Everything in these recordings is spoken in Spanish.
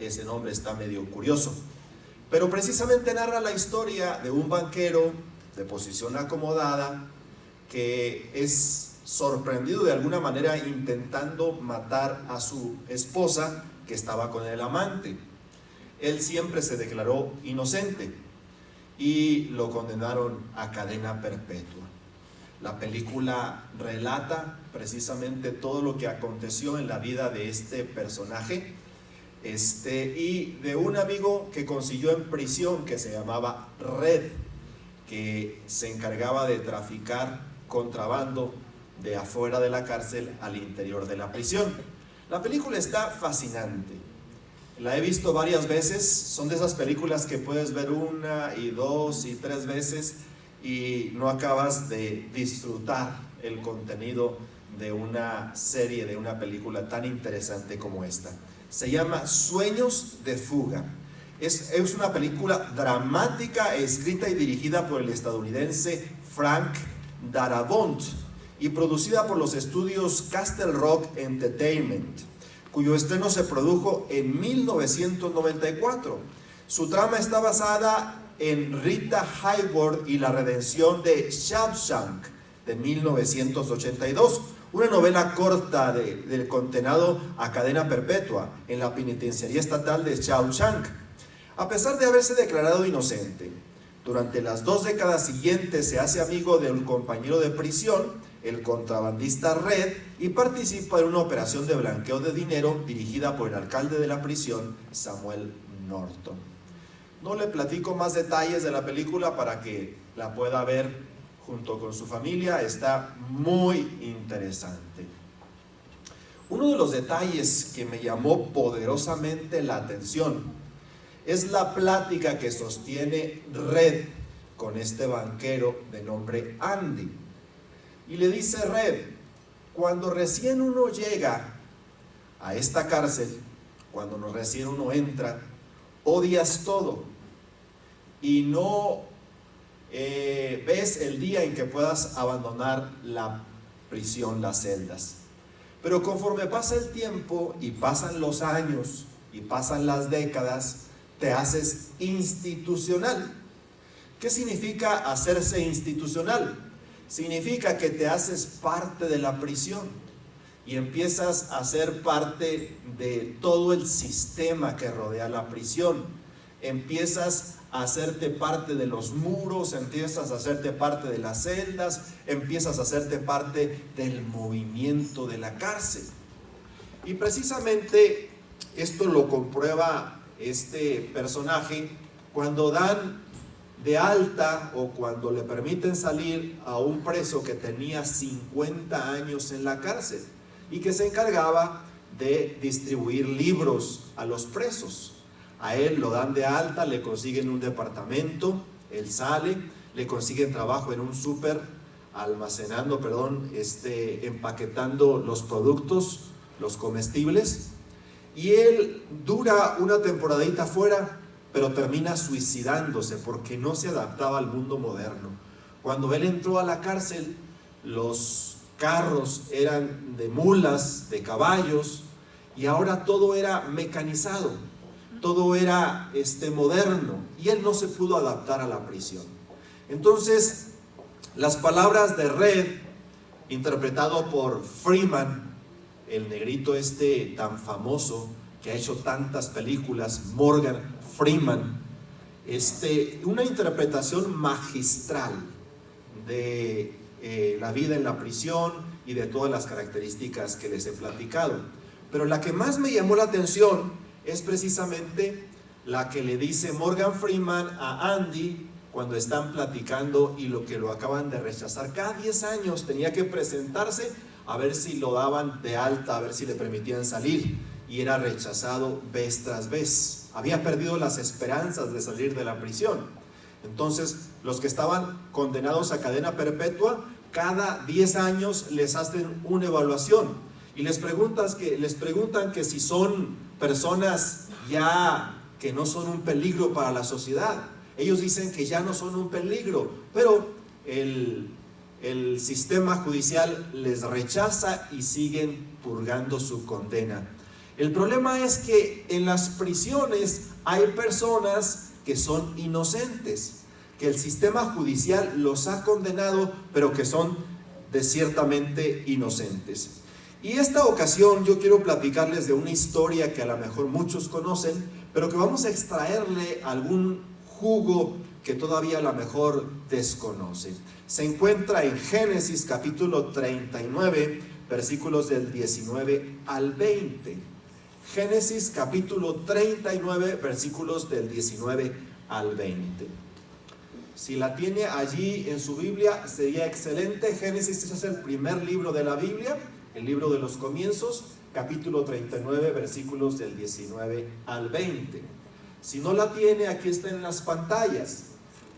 Ese nombre está medio curioso, pero precisamente narra la historia de un banquero de posición acomodada que es sorprendido de alguna manera intentando matar a su esposa que estaba con el amante. Él siempre se declaró inocente y lo condenaron a cadena perpetua. La película relata precisamente todo lo que aconteció en la vida de este personaje y de un amigo que consiguió en prisión que se llamaba Red, que se encargaba de traficar contrabando de afuera de la cárcel al interior de la prisión. La película está fascinante. La he visto varias veces. Son de esas películas que puedes ver una y dos y tres veces y no acabas de disfrutar el contenido de una serie, de una película tan interesante como esta. Se llama Sueños de Fuga. Es una película dramática, escrita y dirigida por el estadounidense Frank Darabont y producida por los estudios Castle Rock Entertainment, cuyo estreno se produjo en 1994. Su trama está basada en Rita Hayworth y la redención de Shawshank de 1982, una novela corta del condenado a cadena perpetua en la penitenciaría estatal de Shawshank. A pesar de haberse declarado inocente, durante las 2 décadas siguientes se hace amigo de un compañero de prisión, el contrabandista Red, y participa en una operación de blanqueo de dinero dirigida por el alcalde de la prisión, Samuel Norton. No le platico más detalles de la película para que la pueda ver junto con su familia. Está muy interesante. Uno de los detalles que me llamó poderosamente la atención es la plática que sostiene Red con este banquero de nombre Andy. Y le dice Red: cuando recién uno llega a esta cárcel, cuando recién uno entra, odias todo y no ves el día en que puedas abandonar la prisión, las celdas. Pero conforme pasa el tiempo y pasan los años y pasan las décadas, te haces institucional. ¿Qué significa hacerse institucional? Significa que te haces parte de la prisión y empiezas a ser parte de todo el sistema que rodea la prisión. Empiezas a hacerte parte de los muros, empiezas a hacerte parte de las celdas, empiezas a hacerte parte del movimiento de la cárcel. Y precisamente esto lo comprueba este personaje cuando dan de alta o cuando le permiten salir a un preso que tenía 50 años en la cárcel y que se encargaba de distribuir libros a los presos. A él lo dan de alta, le consiguen un departamento, él sale, le consiguen trabajo en un súper, empaquetando los productos, los comestibles, y él dura una temporadita fuera, pero termina suicidándose porque no se adaptaba al mundo moderno. Cuando él entró a la cárcel, los carros eran de mulas, de caballos, y ahora todo era mecanizado, todo era moderno, y él no se pudo adaptar a la prisión. Entonces, las palabras de Red, interpretado por Freeman, el negrito tan famoso que ha hecho tantas películas, Morgan Freeman, una interpretación magistral de la vida en la prisión y de todas las características que les he platicado. Pero la que más me llamó la atención es precisamente la que le dice Morgan Freeman a Andy cuando están platicando y lo acaban de rechazar. Cada 10 años tenía que presentarse a ver si lo daban de alta, a ver si le permitían salir, y era rechazado vez tras vez. Había perdido las esperanzas de salir de la prisión. Entonces, los que estaban condenados a cadena perpetua, cada 10 años les hacen una evaluación y les preguntan que si son personas ya que no son un peligro para la sociedad. Ellos dicen que ya no son un peligro, pero el sistema judicial les rechaza y siguen purgando su condena. El problema es que en las prisiones hay personas que son inocentes, que el sistema judicial los ha condenado, pero que son ciertamente inocentes. Y esta ocasión yo quiero platicarles de una historia que a lo mejor muchos conocen, pero que vamos a extraerle algún jugo que todavía a lo mejor desconocen. Se encuentra en Génesis capítulo 39, versículos del 19 al 20. Génesis capítulo 39, versículos del 19 al 20. Si la tiene allí en su Biblia, sería excelente. Génesis es el primer libro de la Biblia, el libro de los comienzos, capítulo 39, versículos del 19 al 20. Si no la tiene, aquí está en las pantallas.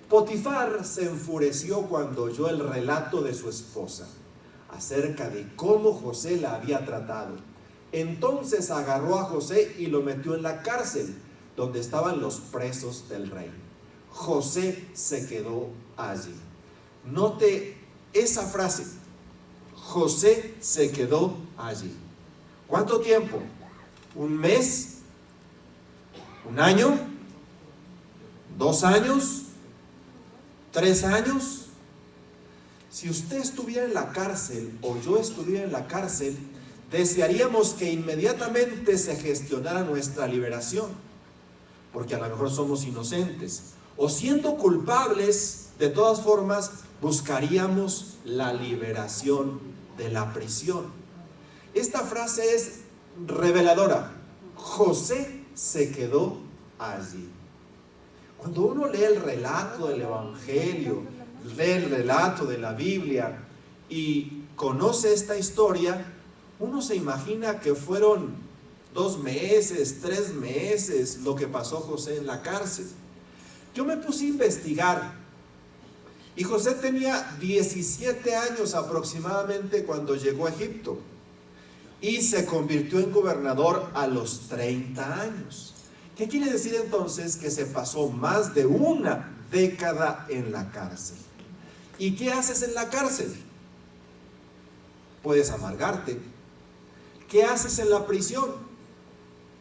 Potifar se enfureció cuando oyó el relato de su esposa acerca de cómo José la había tratado. Entonces agarró a José y lo metió en la cárcel, donde estaban los presos del rey. José se quedó allí. Note esa frase: José se quedó allí. ¿Cuánto tiempo? ¿Un mes? ¿Un año? ¿2 años? ¿3 años? Si usted estuviera en la cárcel o yo estuviera en la cárcel, desearíamos que inmediatamente se gestionara nuestra liberación, porque a lo mejor somos inocentes, o siendo culpables, de todas formas buscaríamos la liberación de la prisión. Esta frase es reveladora. José se quedó allí. Cuando uno lee el relato del Evangelio, lee el relato de la Biblia y conoce esta historia, uno se imagina que fueron 2 meses, 3 meses lo que pasó José en la cárcel. Yo me puse a investigar y José tenía 17 años aproximadamente cuando llegó a Egipto y se convirtió en gobernador a los 30 años. ¿Qué quiere decir entonces? Que se pasó más de una década en la cárcel. ¿Y qué haces en la cárcel? Puedes amargarte. ¿Qué haces en la prisión?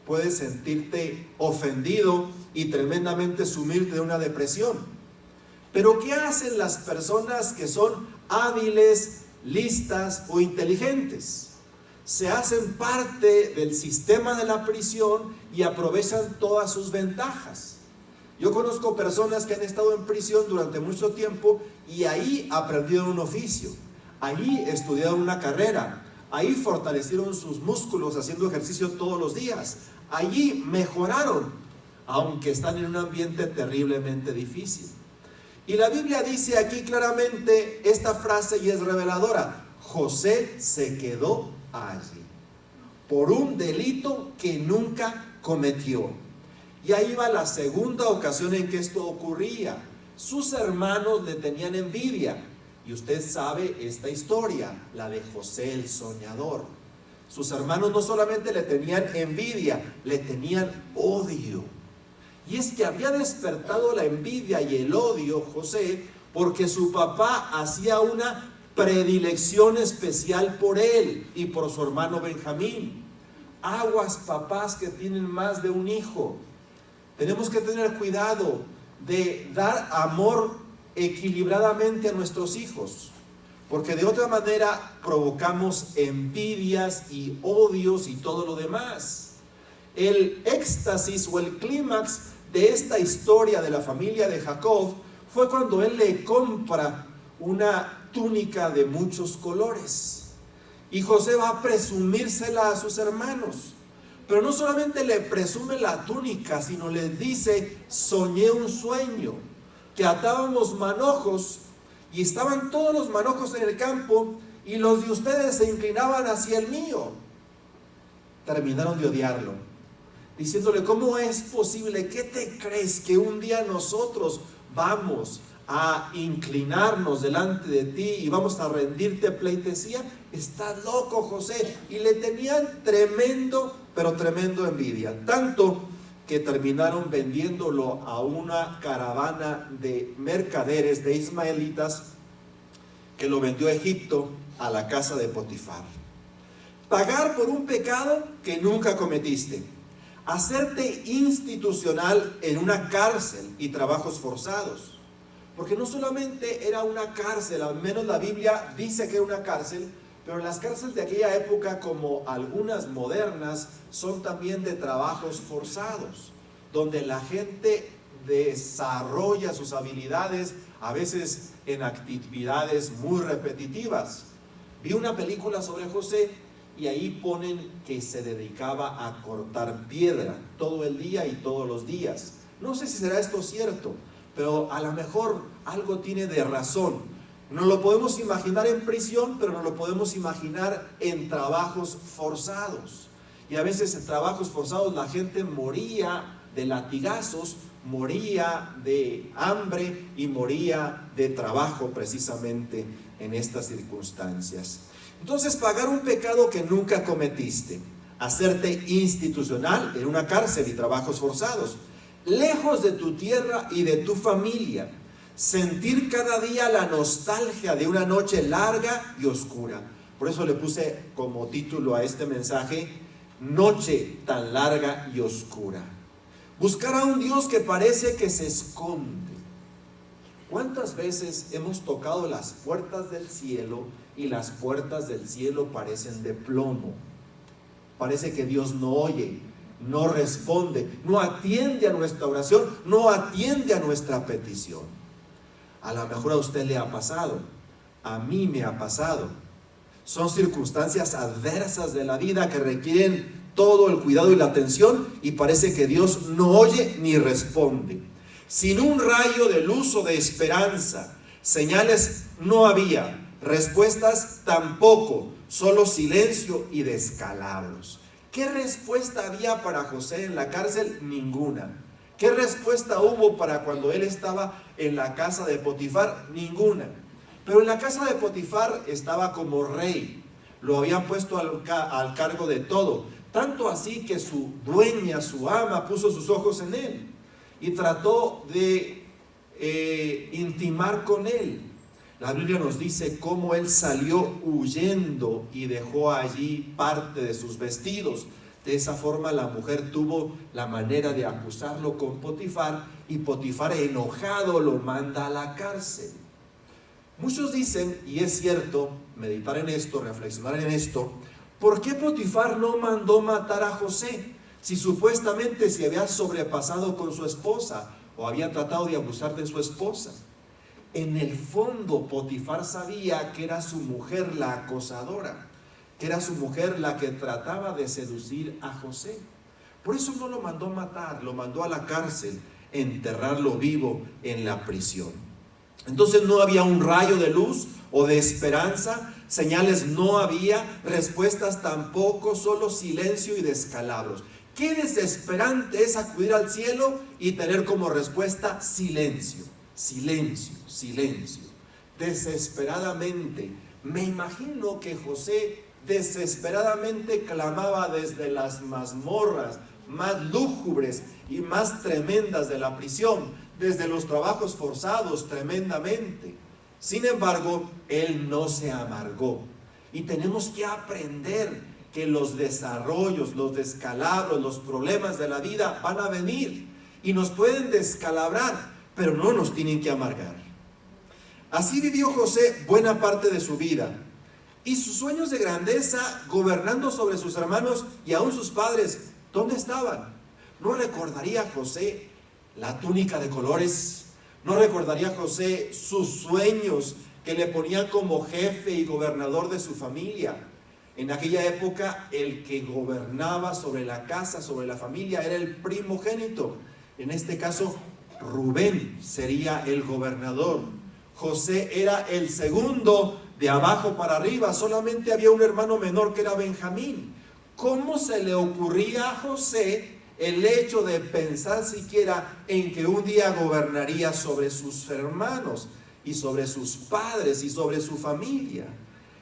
Puedes sentirte ofendido y tremendamente sumirte en una depresión. Pero ¿qué hacen las personas que son hábiles, listas o inteligentes? Se hacen parte del sistema de la prisión y aprovechan todas sus ventajas. Yo conozco personas que han estado en prisión durante mucho tiempo y ahí aprendieron un oficio, ahí estudiaron una carrera, ahí fortalecieron sus músculos haciendo ejercicio todos los días, allí mejoraron, aunque están en un ambiente terriblemente difícil. Y la Biblia dice aquí claramente esta frase y es reveladora: José se quedó allí por un delito que nunca cometió. Y ahí va la segunda ocasión en que esto ocurría. Sus hermanos le tenían envidia, y usted sabe esta historia, la de José el soñador. Sus hermanos no solamente le tenían envidia, le tenían odio. Y es que había despertado la envidia y el odio José porque su papá hacía una predilección especial por él y por su hermano Benjamín. Aguas, papás que tienen más de un hijo. Tenemos que tener cuidado de dar amor equilibradamente a nuestros hijos, porque de otra manera provocamos envidias y odios y todo lo demás. El éxtasis o el clímax de esta historia de la familia de Jacob fue cuando él le compra una túnica de muchos colores y José va a presumírsela a sus hermanos. Pero no solamente le presume la túnica, sino les dice: soñé un sueño, que atábamos manojos y estaban todos los manojos en el campo y los de ustedes se inclinaban hacia el mío. Terminaron de odiarlo, diciéndole: ¿cómo es posible? ¿Qué te crees que un día nosotros vamos a inclinarnos delante de ti y vamos a rendirte pleitesía? Estás loco, José. Y le tenían tremendo, pero tremendo envidia, tanto que terminaron vendiéndolo a una caravana de mercaderes, de ismaelitas, que lo vendió a Egipto, a la casa de Potifar. pagar por un pecado que nunca cometiste, hacerte institucional en una cárcel y trabajos forzados. Porque no solamente era una cárcel, al menos la Biblia dice que era una cárcel, pero las cárceles de aquella época, como algunas modernas, son también de trabajos forzados, donde la gente desarrolla sus habilidades, a veces en actividades muy repetitivas. Vi una película sobre José y ahí ponen que se dedicaba a cortar piedra todo el día y todos los días. No sé si será esto cierto, pero a lo mejor algo tiene de razón. No lo podemos imaginar en prisión, pero no lo podemos imaginar en trabajos forzados. Y a veces en trabajos forzados la gente moría de latigazos, moría de hambre y moría de trabajo precisamente en estas circunstancias. Entonces, pagar un pecado que nunca cometiste, hacerte institucional en una cárcel y trabajos forzados, lejos de tu tierra y de tu familia, sentir cada día la nostalgia de una noche larga y oscura. Por eso le puse como título a este mensaje, Noche tan larga y oscura. Buscar a un Dios que parece que se esconde. ¿Cuántas veces hemos tocado las puertas del cielo y las puertas del cielo parecen de plomo? Parece que Dios no oye, no responde, no atiende a nuestra oración, no atiende a nuestra petición. A lo mejor a usted le ha pasado, a mí me ha pasado. Son circunstancias adversas de la vida que requieren todo el cuidado y la atención y parece que Dios no oye ni responde. Sin un rayo de luz o de esperanza, señales no había, respuestas tampoco, solo silencio y descalabros. ¿Qué respuesta había para José en la cárcel? Ninguna. ¿Qué respuesta hubo para cuando él estaba en la casa de Potifar? Ninguna. Pero en la casa de Potifar estaba como rey, lo habían puesto al cargo de todo, tanto así que su dueña, su ama, puso sus ojos en él y trató de intimar con él. La Biblia nos dice cómo él salió huyendo y dejó allí parte de sus vestidos. De esa forma la mujer tuvo la manera de acusarlo con Potifar y Potifar, enojado, lo manda a la cárcel. Muchos dicen, y es cierto, meditar en esto, reflexionar en esto, ¿por qué Potifar no mandó matar a José si supuestamente se había sobrepasado con su esposa o había tratado de abusar de su esposa? En el fondo Potifar sabía que era su mujer la acosadora, que era su mujer la que trataba de seducir a José. Por eso no lo mandó matar, lo mandó a la cárcel, enterrarlo vivo en la prisión. Entonces no había un rayo de luz o de esperanza, señales no había, respuestas tampoco, solo silencio y descalabros. Qué desesperante es acudir al cielo y tener como respuesta silencio, silencio, silencio. Desesperadamente, me imagino que José desesperadamente clamaba desde las mazmorras más lúgubres y más tremendas de la prisión, desde los trabajos forzados tremendamente. Sin embargo, él no se amargó. Y tenemos que aprender que los desarrollos, los descalabros, los problemas de la vida van a venir y nos pueden descalabrar, pero no nos tienen que amargar. Así vivió José buena parte de su vida. Y sus sueños de grandeza, gobernando sobre sus hermanos y aún sus padres, ¿dónde estaban? ¿No recordaría José la túnica de colores? ¿No recordaría José sus sueños que le ponían como jefe y gobernador de su familia? En aquella época el que gobernaba sobre la casa, sobre la familia, era el primogénito. En este caso, Rubén sería el gobernador. José era el segundo de abajo para arriba. Solamente había un hermano menor que era Benjamín. ¿Cómo se le ocurría a José el hecho de pensar siquiera en que un día gobernaría sobre sus hermanos y sobre sus padres y sobre su familia?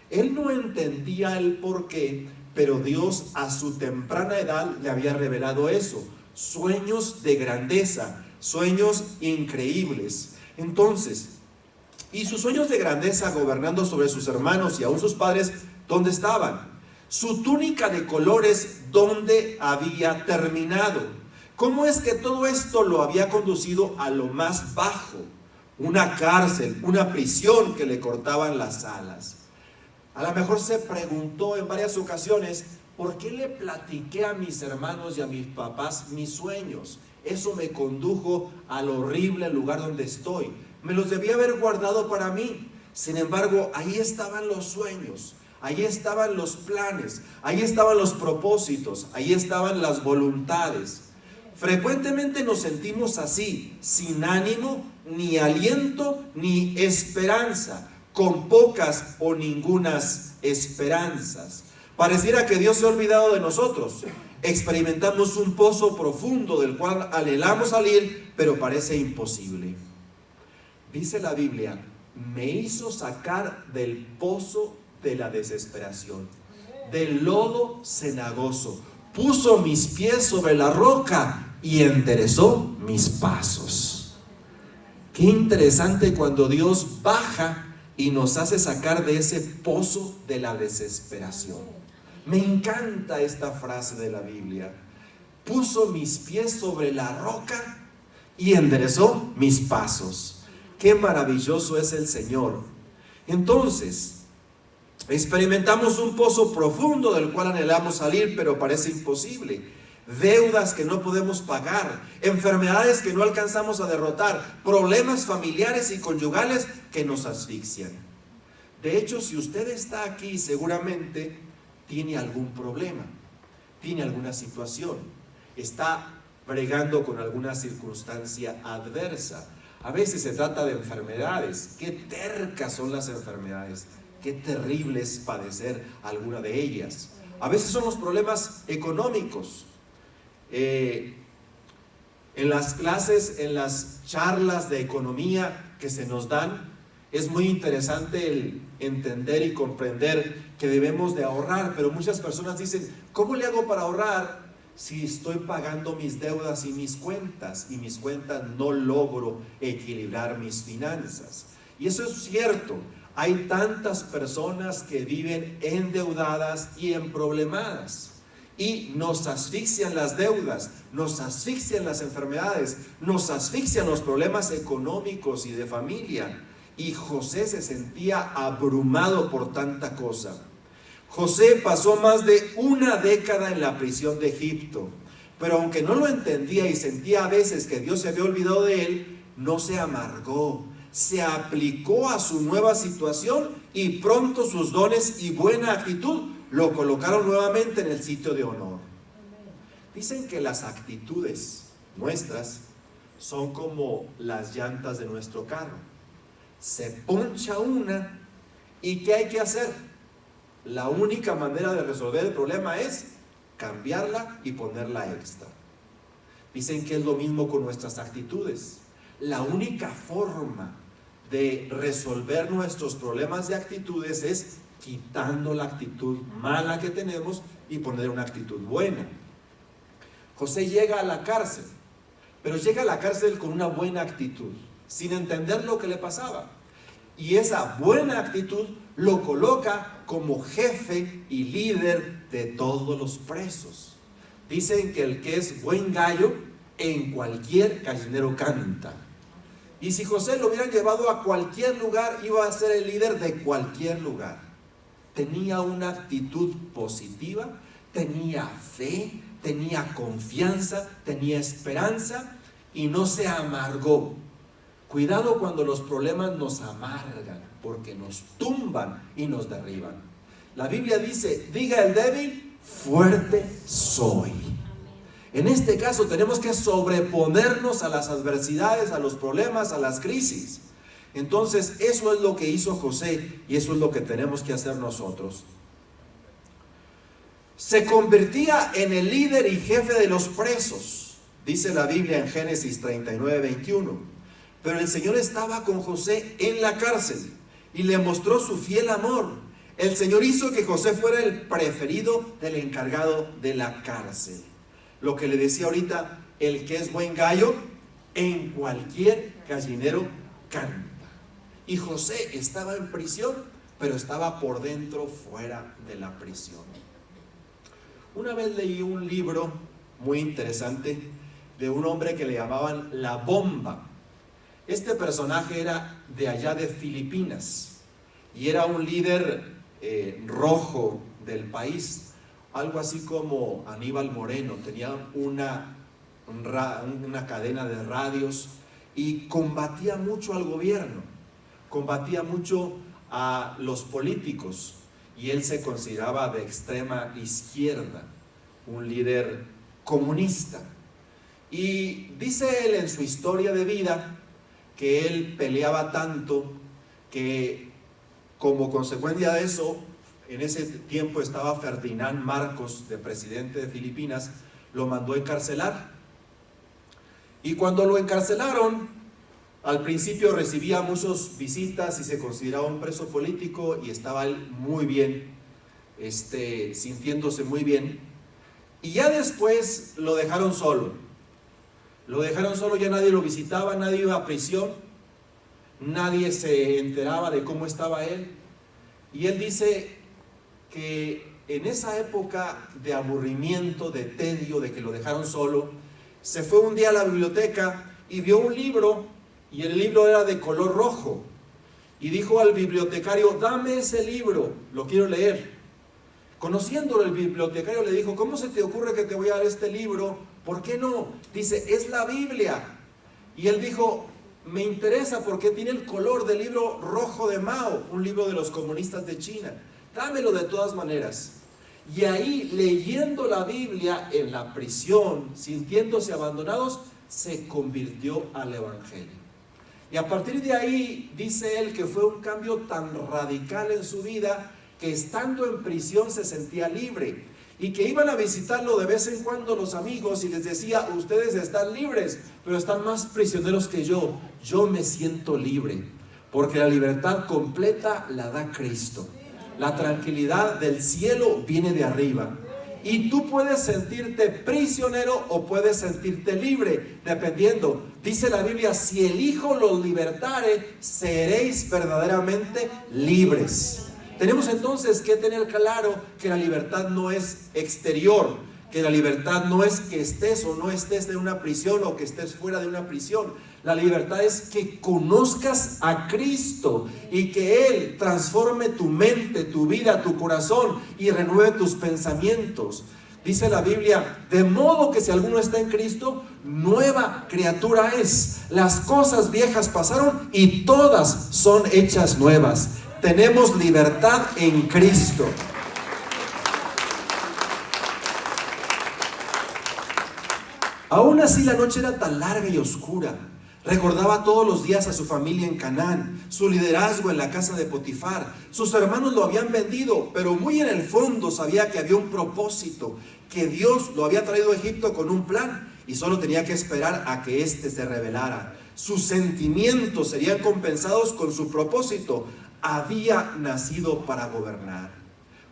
Él no entendía el porqué, pero Dios a su temprana edad le había revelado eso. Sueños de grandeza, sueños increíbles. Entonces, y sus sueños de grandeza gobernando sobre sus hermanos y aún sus padres, ¿dónde estaban? Su túnica de colores, ¿dónde había terminado? ¿Cómo es que todo esto lo había conducido a lo más bajo? Una cárcel, una prisión que le cortaban las alas. A lo mejor se preguntó en varias ocasiones, ¿por qué le platiqué a mis hermanos y a mis papás mis sueños? Eso me condujo al horrible lugar donde estoy. Me los debía haber guardado para mí. Sin embargo, ahí estaban los sueños, ahí estaban los planes, ahí estaban los propósitos, ahí estaban las voluntades. Frecuentemente nos sentimos así, sin ánimo, ni aliento, ni esperanza, con pocas o ningunas esperanzas. Pareciera que Dios se ha olvidado de nosotros. Experimentamos un pozo profundo del cual anhelamos salir, pero parece imposible. Dice la Biblia, me hizo sacar del pozo de la desesperación, del lodo cenagoso, puso mis pies sobre la roca y enderezó mis pasos. Qué interesante cuando Dios baja y nos hace sacar de ese pozo de la desesperación. Me encanta esta frase de la Biblia. Puso mis pies sobre la roca y enderezó mis pasos. Qué maravilloso es el Señor. Entonces, experimentamos un pozo profundo del cual anhelamos salir, pero parece imposible. Deudas que no podemos pagar, enfermedades que no alcanzamos a derrotar, problemas familiares y conyugales que nos asfixian. De hecho, si usted está aquí, seguramente tiene algún problema, tiene alguna situación, está bregando con alguna circunstancia adversa. A veces se trata de enfermedades. Qué tercas son las enfermedades, qué terrible es padecer alguna de ellas. A veces son los problemas económicos. En las clases, en las charlas de economía que se nos dan, es muy interesante el entender y comprender que debemos de ahorrar, pero muchas personas dicen, ¿cómo le hago para ahorrar si estoy pagando mis deudas y mis cuentas no logro equilibrar mis finanzas? Y eso es cierto, hay tantas personas que viven endeudadas y emproblemadas. Y nos asfixian las deudas, nos asfixian las enfermedades, nos asfixian los problemas económicos y de familia. Y José se sentía abrumado por tanta cosa. José pasó más de una década en la prisión de Egipto, pero aunque no lo entendía y sentía a veces que Dios se había olvidado de él, no se amargó, se aplicó a su nueva situación y pronto sus dones y buena actitud lo colocaron nuevamente en el sitio de honor. Dicen que las actitudes nuestras son como las llantas de nuestro carro. Se poncha una y ¿qué hay que hacer? La única manera de resolver el problema es cambiarla y ponerla extra. Dicen que es lo mismo con nuestras actitudes. La única forma de resolver nuestros problemas de actitudes es quitando la actitud mala que tenemos y poner una actitud buena. José llega a la cárcel, pero llega a la cárcel con una buena actitud, sin entender lo que le pasaba. Y esa buena actitud lo coloca como jefe y líder de todos los presos. Dicen que el que es buen gallo, en cualquier gallinero canta. Y si José lo hubieran llevado a cualquier lugar, iba a ser el líder de cualquier lugar. Tenía una actitud positiva, tenía fe, tenía confianza, tenía esperanza y no se amargó. Cuidado cuando los problemas nos amargan, porque nos tumban y nos derriban. La Biblia dice, diga el débil, fuerte soy. En este caso tenemos que sobreponernos a las adversidades, a los problemas, a las crisis. Entonces, eso es lo que hizo José y eso es lo que tenemos que hacer nosotros. Se convertía en el líder y jefe de los presos, dice la Biblia en Génesis 39:21. Pero el Señor estaba con José en la cárcel y le mostró su fiel amor. El Señor hizo que José fuera el preferido del encargado de la cárcel. Lo que le decía ahorita, el que es buen gallo, en cualquier gallinero canta. Y José estaba en prisión, pero estaba por dentro, fuera de la prisión. Una vez leí un libro muy interesante de un hombre que le llamaban La Bomba. Este personaje era de allá de Filipinas y era un líder rojo del país, algo así como Aníbal Moreno. Tenía una cadena de radios y combatía mucho al gobierno, combatía mucho a los políticos, y él se consideraba de extrema izquierda, un líder comunista. Y dice él en su historia de vida que él peleaba tanto que, como consecuencia de eso, en ese tiempo estaba Ferdinand Marcos, de presidente de Filipinas, lo mandó a encarcelar. Y cuando lo encarcelaron, al principio recibía muchas visitas y se consideraba un preso político y estaba él muy bien, sintiéndose muy bien. Y ya después lo dejaron solo. Lo dejaron solo, ya nadie lo visitaba, nadie iba a prisión, nadie se enteraba de cómo estaba él. Y él dice que en esa época de aburrimiento, de tedio, de que lo dejaron solo, se fue un día a la biblioteca y vio un libro, y el libro era de color rojo, y dijo al bibliotecario: dame ese libro, lo quiero leer. Conociéndolo, el bibliotecario le dijo: ¿cómo se te ocurre que te voy a dar este libro? ¿Por qué no? Dice: es la Biblia. Y él dijo: me interesa porque tiene el color del libro rojo de Mao, un libro de los comunistas de China. Dámelo de todas maneras. Y ahí, leyendo la Biblia en la prisión, sintiéndose abandonados, se convirtió al Evangelio. Y a partir de ahí, dice él que fue un cambio tan radical en su vida, que estando en prisión se sentía libre, y que iban a visitarlo de vez en cuando los amigos y les decía: ustedes están libres, pero están más prisioneros que yo. Yo me siento libre, porque la libertad completa la da Cristo. La tranquilidad del cielo viene de arriba. Y tú puedes sentirte prisionero o puedes sentirte libre, dependiendo. Dice la Biblia: si el Hijo los libertare, seréis verdaderamente libres. Tenemos entonces que tener claro que la libertad no es exterior, que la libertad no es que estés o no estés en una prisión o que estés fuera de una prisión. La libertad es que conozcas a Cristo y que Él transforme tu mente, tu vida, tu corazón y renueve tus pensamientos. Dice la Biblia: de modo que si alguno está en Cristo, nueva criatura es. Las cosas viejas pasaron y todas son hechas nuevas. Tenemos libertad en Cristo. Aún así, la noche era tan larga y oscura. Recordaba todos los días a su familia en Canaán, su liderazgo en la casa de Potifar. Sus hermanos lo habían vendido, pero muy en el fondo sabía que había un propósito, que Dios lo había traído a Egipto con un plan y solo tenía que esperar a que éste se revelara. Sus sentimientos serían compensados con su propósito. Había nacido para gobernar.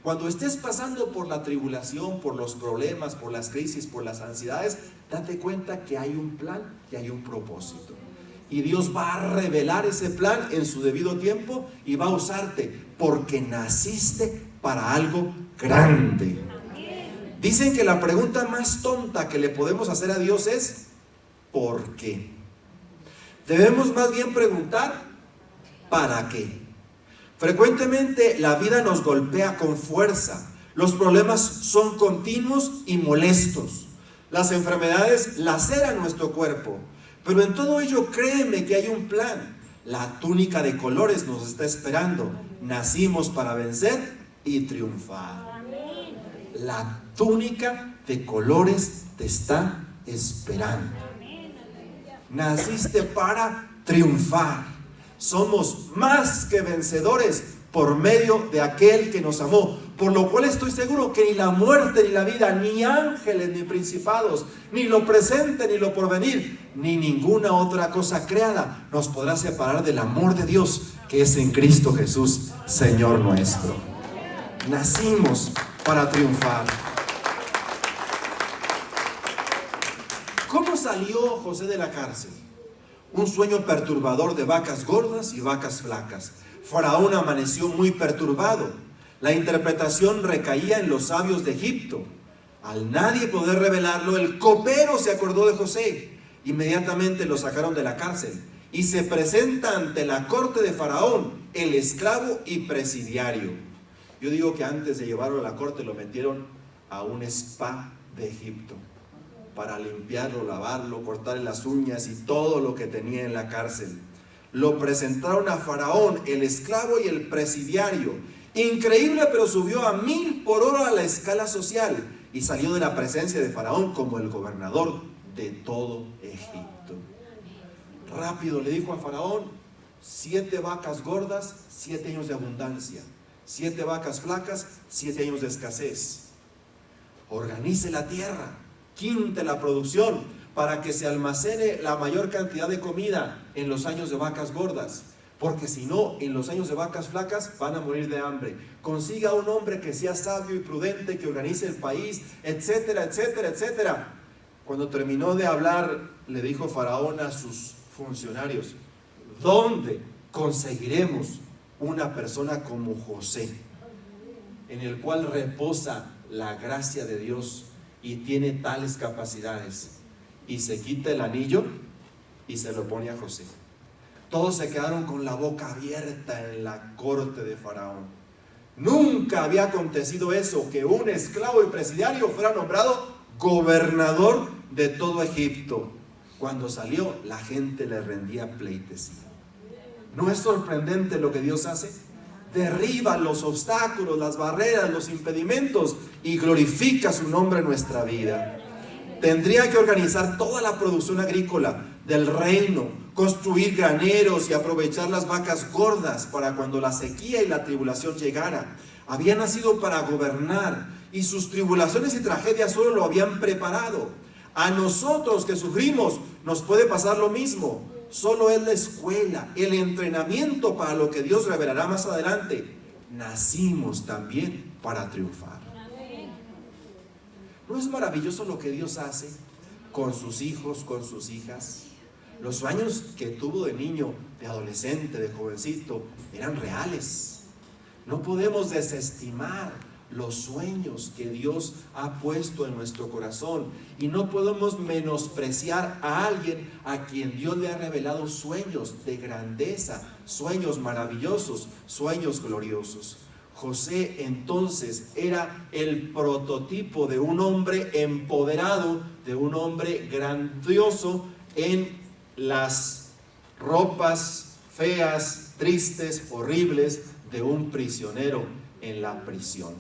Cuando estés pasando por la tribulación, por los problemas, por las crisis, por las ansiedades, date cuenta que hay un plan y hay un propósito. Y Dios va a revelar ese plan en su debido tiempo y va a usarte, porque naciste para algo grande. Dicen que la pregunta más tonta que le podemos hacer a Dios es: ¿por qué? Debemos más bien preguntar: ¿para qué? Frecuentemente la vida nos golpea con fuerza. Los problemas son continuos y molestos. Las enfermedades laceran nuestro cuerpo. Pero en todo ello, créeme que hay un plan. La túnica de colores nos está esperando. Nacimos para vencer y triunfar. La túnica de colores te está esperando. Naciste para triunfar. Somos más que vencedores por medio de aquel que nos amó, por lo cual estoy seguro que ni la muerte ni la vida, ni ángeles ni principados, ni lo presente ni lo porvenir, ni ninguna otra cosa creada nos podrá separar del amor de Dios que es en Cristo Jesús, Señor nuestro. Nacimos para triunfar. ¿Cómo salió José de la cárcel? Un sueño perturbador de vacas gordas y vacas flacas. Faraón amaneció muy perturbado. La interpretación recaía en los sabios de Egipto. Al nadie poder revelarlo, el copero se acordó de José. Inmediatamente lo sacaron de la cárcel y se presenta ante la corte de Faraón, el esclavo y presidiario. Yo digo que antes de llevarlo a la corte lo metieron a un spa de Egipto para limpiarlo, lavarlo, cortarle las uñas y todo lo que tenía en la cárcel. Lo presentaron a Faraón, el esclavo y el presidiario. Increíble, pero subió a 1000 por hora a la escala social y salió de la presencia de Faraón como el gobernador de todo Egipto. Rápido le dijo a Faraón: 7 vacas gordas, 7 años de abundancia; 7 vacas flacas, 7 años de escasez. Organice la tierra, quinte la producción para que se almacene la mayor cantidad de comida en los años de vacas gordas, porque si no, en los años de vacas flacas van a morir de hambre. Consiga un hombre que sea sabio y prudente, que organice el país, etcétera, etcétera, etcétera. Cuando terminó de hablar, le dijo Faraón a sus funcionarios: ¿dónde conseguiremos una persona como José, en el cual reposa la gracia de Dios y tiene tales capacidades? Y se quita el anillo y se lo pone a José. Todos se quedaron con la boca abierta en la corte de Faraón. Nunca había acontecido eso, que un esclavo y presidiario fuera nombrado gobernador de todo Egipto. Cuando salió, la gente le rendía pleitesía. ¿No es sorprendente lo que Dios hace? Derriba los obstáculos, las barreras, los impedimentos y glorifica su nombre en nuestra vida. Tendría que organizar toda la producción agrícola del reino, construir graneros y aprovechar las vacas gordas para cuando la sequía y la tribulación llegara. Había nacido para gobernar y sus tribulaciones y tragedias solo lo habían preparado. A nosotros que sufrimos nos puede pasar lo mismo. Solo es la escuela, el entrenamiento para lo que Dios revelará más adelante. Nacimos también para triunfar. ¿No es maravilloso lo que Dios hace con sus hijos, con sus hijas? Los sueños que tuvo de niño, de adolescente, de jovencito, eran reales. No podemos desestimar los sueños que Dios ha puesto en nuestro corazón, y no podemos menospreciar a alguien a quien Dios le ha revelado sueños de grandeza, sueños maravillosos, sueños gloriosos. José entonces era el prototipo de un hombre empoderado, de un hombre grandioso en las ropas feas, tristes, horribles de un prisionero en la prisión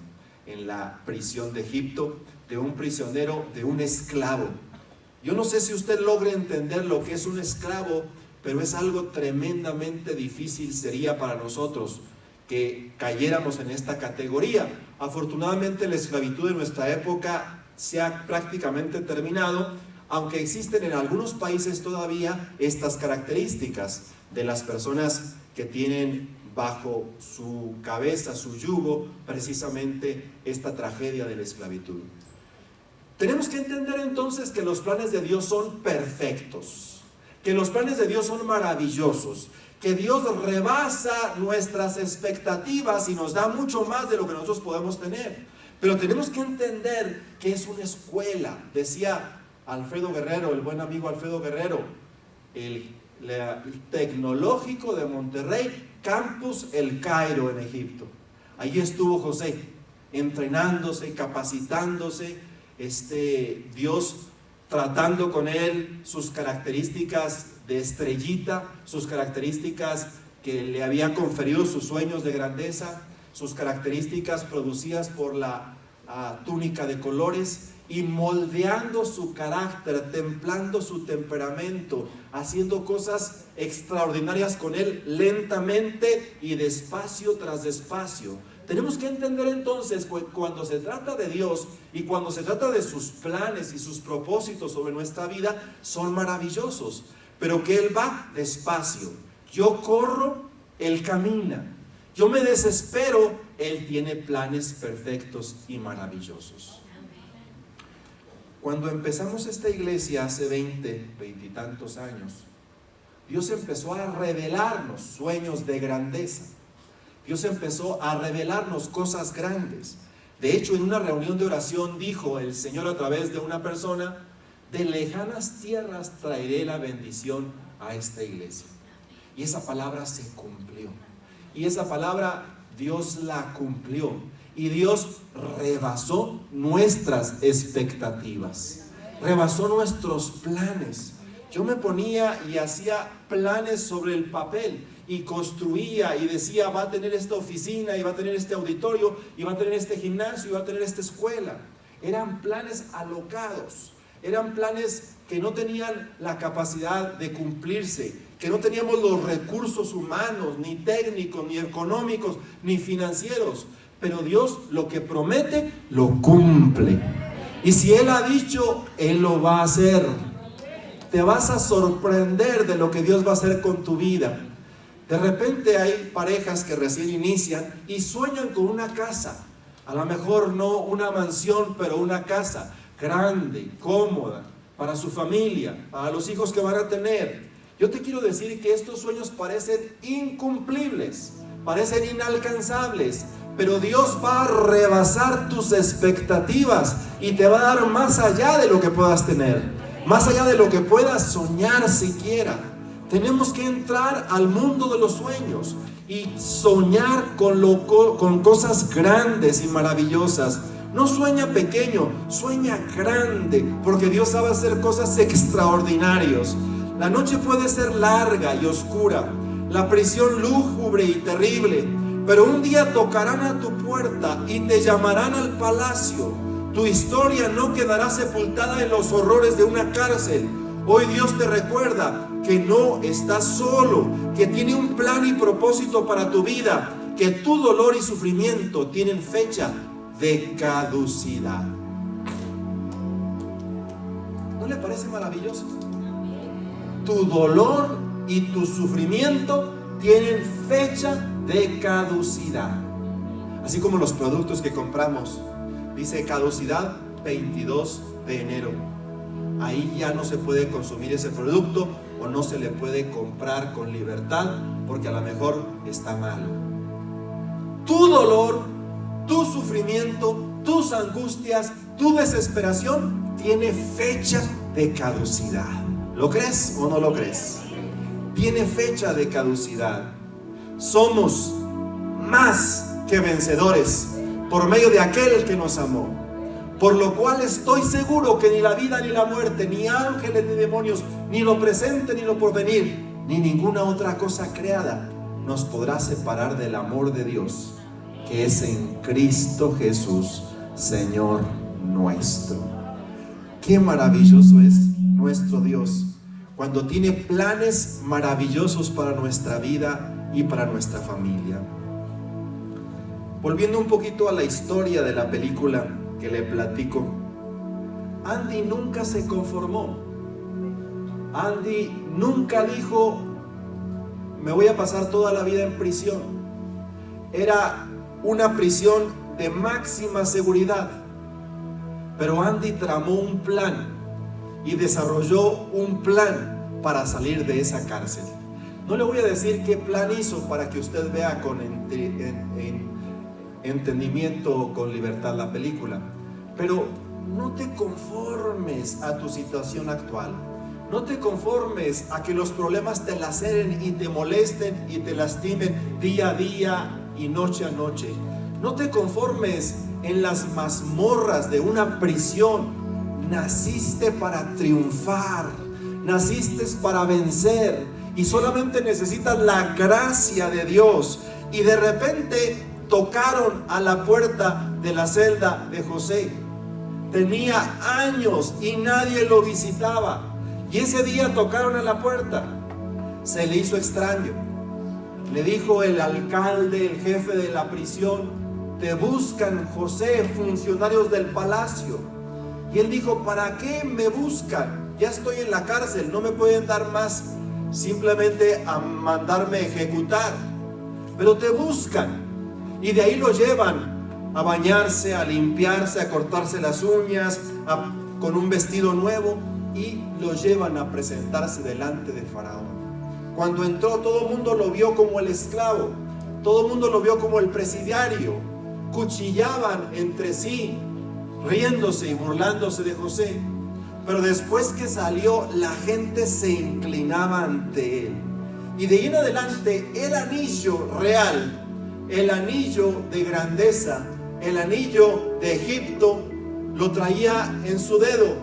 de Egipto, de un prisionero, de un esclavo. Yo no sé si usted logre entender lo que es un esclavo, pero es algo tremendamente difícil sería para nosotros que cayéramos en esta categoría. Afortunadamente la esclavitud en nuestra época se ha prácticamente terminado, aunque existen en algunos países todavía estas características de las personas que tienen bajo su cabeza, su yugo, precisamente esta tragedia de la esclavitud. Tenemos que entender entonces que los planes de Dios son perfectos, que los planes de Dios son maravillosos, que Dios rebasa nuestras expectativas y nos da mucho más de lo que nosotros podemos tener. Pero tenemos que entender que es una escuela. Decía Alfredo Guerrero, el buen amigo Alfredo Guerrero, el tecnológico de Monterrey, Campus El Cairo en Egipto. Allí estuvo José, entrenándose, capacitándose, Dios tratando con él sus características de estrellita, sus características que le habían conferido sus sueños de grandeza, sus características producidas por la túnica de colores, y moldeando su carácter, templando su temperamento, haciendo cosas extraordinarias con él, lentamente y despacio tras despacio. Tenemos que entender entonces, cuando se trata de Dios y cuando se trata de sus planes y sus propósitos sobre nuestra vida, son maravillosos, pero que Él va despacio. Yo corro, Él camina. Yo me desespero, Él tiene planes perfectos y maravillosos. Cuando empezamos esta iglesia hace 20 y tantos años, Dios empezó a revelarnos sueños de grandeza. Dios empezó a revelarnos cosas grandes. De hecho, en una reunión de oración dijo el Señor a través de una persona: de lejanas tierras traeré la bendición a esta iglesia. Y esa palabra se cumplió. Y esa palabra Dios la cumplió. Y Dios rebasó nuestras expectativas, rebasó nuestros planes. Yo me ponía y hacía planes sobre el papel y construía y decía: va a tener esta oficina, y va a tener este auditorio, y va a tener este gimnasio, y va a tener esta escuela. Eran planes alocados, eran planes que no tenían la capacidad de cumplirse, que no teníamos los recursos humanos, ni técnicos, ni económicos, ni financieros. Pero Dios lo que promete, lo cumple. Y si Él ha dicho, Él lo va a hacer. Te vas a sorprender de lo que Dios va a hacer con tu vida. De repente hay parejas que recién inician y sueñan con una casa. A lo mejor no una mansión, pero una casa grande, cómoda, para su familia, para los hijos que van a tener. Yo te quiero decir que estos sueños parecen incumplibles, parecen inalcanzables, pero Dios va a rebasar tus expectativas y te va a dar más allá de lo que puedas tener, más allá de lo que puedas soñar siquiera. Tenemos que entrar al mundo de los sueños y soñar con cosas grandes y maravillosas. No sueña pequeño, sueña grande, porque Dios sabe hacer cosas extraordinarias. La noche puede ser larga y oscura, la prisión lúgubre y terrible, pero un día tocarán a tu puerta y te llamarán al palacio. Tu historia no quedará sepultada en los horrores de una cárcel. Hoy Dios te recuerda que no estás solo, que tiene un plan y propósito para tu vida, que tu dolor y sufrimiento tienen fecha de caducidad. ¿No le parece maravilloso? Tu dolor y tu sufrimiento tienen fecha de caducidad. Así como los productos que compramos, dice caducidad 22 de enero. Ahí ya no se puede consumir ese producto o no se le puede comprar con libertad porque a lo mejor está malo. Tu dolor, tu sufrimiento, tus angustias, tu desesperación tiene fecha de caducidad. ¿Lo crees o no lo crees? Tiene fecha de caducidad. Somos más que vencedores por medio de aquel que nos amó. Por lo cual estoy seguro que ni la vida ni la muerte, ni ángeles ni demonios, ni lo presente ni lo porvenir, ni ninguna otra cosa creada nos podrá separar del amor de Dios, que es en Cristo Jesús, Señor nuestro. Qué maravilloso es nuestro Dios cuando tiene planes maravillosos para nuestra vida y para nuestra familia. Volviendo un poquito a la historia de la película que le platico, Andy nunca se conformó. Andy nunca dijo: me voy a pasar toda la vida en prisión. Era una prisión de máxima seguridad, pero Andy tramó un plan y desarrolló un plan para salir de esa cárcel. No le voy a decir qué plan hizo para que usted vea con entendimiento, con libertad la película, pero no te conformes a tu situación actual. No te conformes a que los problemas te laceren y te molesten y te lastimen día a día y noche a noche. No te conformes en las mazmorras de una prisión. Naciste para triunfar, naciste para vencer y solamente necesitas la gracia de Dios. Y de repente tocaron a la puerta de la celda de José. Tenía años y nadie lo visitaba. Y ese día tocaron a la puerta. Se le hizo extraño. Le dijo el alcalde, el jefe de la prisión: te buscan, José, funcionarios del palacio. Y él dijo: ¿para qué me buscan? Ya estoy en la cárcel, no me pueden dar más simplemente a mandarme ejecutar. Pero te buscan. Y de ahí lo llevan a bañarse, a limpiarse, a cortarse las uñas, con un vestido nuevo, y lo llevan a presentarse delante de Faraón. Cuando entró, todo el mundo lo vio como el esclavo, todo el mundo lo vio como el presidiario, cuchillaban entre sí, riéndose y burlándose de José. Pero después que salió, la gente se inclinaba ante él. Y de ahí en adelante, el anillo real, el anillo de grandeza, el anillo de Egipto, lo traía en su dedo.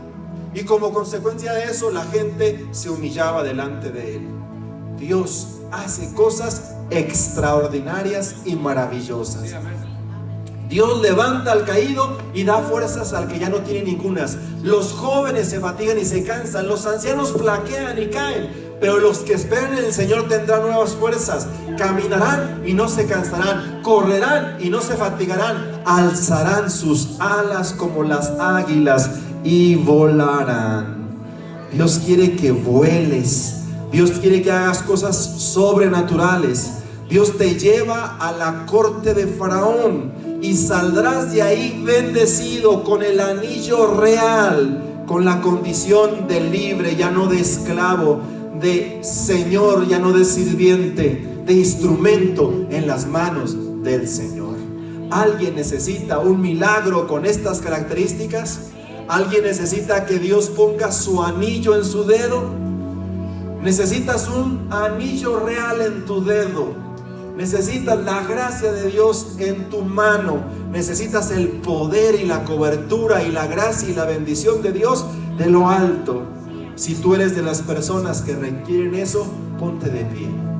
Y como consecuencia de eso, la gente se humillaba delante de él. Dios hace cosas extraordinarias y maravillosas. Dios levanta al caído y da fuerzas al que ya no tiene ningunas. Los jóvenes se fatigan y se cansan, los ancianos flaquean y caen, pero los que esperan en el Señor tendrán nuevas fuerzas. Caminarán y no se cansarán, correrán y no se fatigarán, alzarán sus alas como las águilas y volarán. Dios quiere que vueles. Dios quiere que hagas cosas sobrenaturales. Dios te lleva a la corte de Faraón y saldrás de ahí bendecido con el anillo real, con la condición de libre, ya no de esclavo, de señor, ya no de sirviente, de instrumento en las manos del Señor. ¿Alguien necesita un milagro con estas características? ¿Alguien necesita que Dios ponga su anillo en su dedo? Necesitas un anillo real en tu dedo. Necesitas la gracia de Dios en tu mano. Necesitas el poder y la cobertura y la gracia y la bendición de Dios de lo alto. Si tú eres de las personas que requieren eso, ponte de pie.